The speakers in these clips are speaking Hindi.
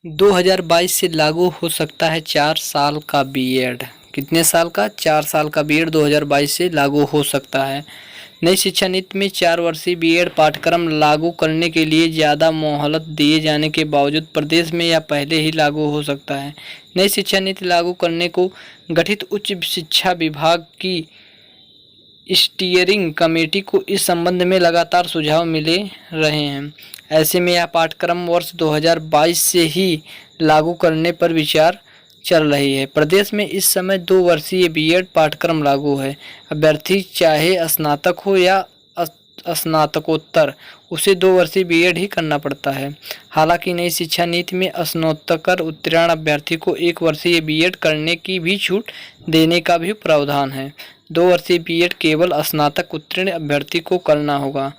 2022 से लागू हो सकता है 4 साल का बीएड। कितने साल का? 4 साल का बीएड 2022 से लागू हो सकता है। नई शिक्षा नीति में 4 वर्षीय बीएड पाठ्यक्रम लागू करने के लिए ज़्यादा मोहलत दिए जाने के बावजूद प्रदेश में यह पहले ही लागू हो सकता है। नई शिक्षा नीति लागू करने को गठित उच्च शिक्षा विभाग की स्टीयरिंग कमेटी को इस संबंध में लगातार सुझाव मिले रहे हैं। ऐसे में यह पाठ्यक्रम वर्ष 2022 से ही लागू करने पर विचार चल रही है। प्रदेश में इस समय 2 वर्षीय बीएड पाठ्यक्रम लागू है। अभ्यर्थी चाहे स्नातक हो या स्नातकोत्तर, उसे 2 वर्षीय बीएड ही करना पड़ता है। हालांकि नई शिक्षा नीति में स्नातकोत्तर उत्तीर्ण अभ्यर्थी को 1 वर्षीय बीएड करने की भी छूट देने का भी प्रावधान है। 2 वर्षीय बीएड केवल स्नातक उत्तीर्ण अभ्यर्थी को करना होगा।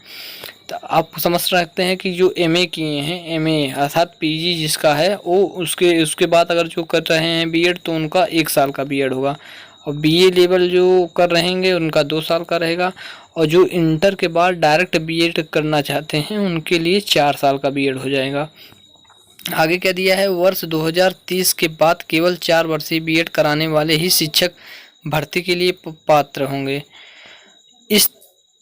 तो आप समझ सकते हैं कि जो एमए किए हैं, एमए अर्थात पीजी जिसका है वो उसके बाद अगर जो कर रहे हैं बीएड तो उनका 1 साल का बीएड होगा, और बीए लेवल जो कर रहेंगे उनका 2 साल का रहेगा, और जो इंटर के बाद डायरेक्ट बीएड करना चाहते हैं उनके लिए 4 साल का बीएड हो जाएगा। आगे क्या दिया है, वर्ष 2030 के बाद केवल 4 वर्षीय बीएड कराने वाले ही शिक्षक भर्ती के लिए पात्र होंगे। इस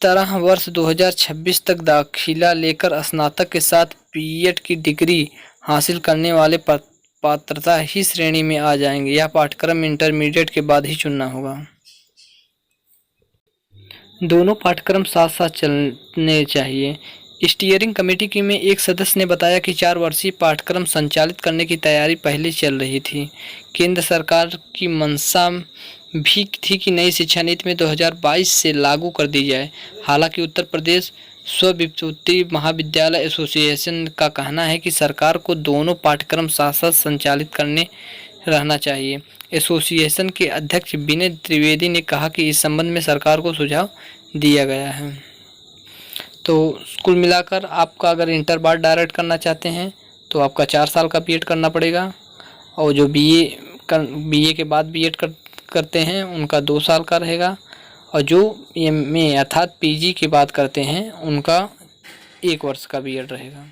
तरह वर्ष 2026 तक दाखिला लेकर स्नातक के साथ बीएड की डिग्री हासिल करने वाले पात्रता ही श्रेणी में आ जाएंगे। यह पाठ्यक्रम इंटरमीडिएट के बाद ही चुनना होगा। दोनों पाठ्यक्रम साथ साथ चलने चाहिए। स्टीयरिंग कमेटी में एक सदस्य ने बताया कि 4 वर्षीय पाठ्यक्रम संचालित करने की तैयारी पहले चल रही थी। केंद्र सरकार की मंशा भी थी कि नई शिक्षा नीति में 2022 से लागू कर दी जाए। हालांकि उत्तर प्रदेश स्वविभूति महाविद्यालय एसोसिएशन का कहना है कि सरकार को दोनों पाठ्यक्रम साथ साथ संचालित करने रहना चाहिए। एसोसिएशन के अध्यक्ष विनय त्रिवेदी ने कहा कि इस संबंध में सरकार को सुझाव दिया गया है। तो कुल मिलाकर आपका अगर इंटर बाद डायरेक्ट करना चाहते हैं तो आपका 4 साल का बीएड करना पड़ेगा, और जो बीए के बाद बीएड करते हैं उनका 2 साल का रहेगा, और जो एमए अर्थात पीजी के बाद करते हैं उनका 1 वर्ष का बीएड रहेगा।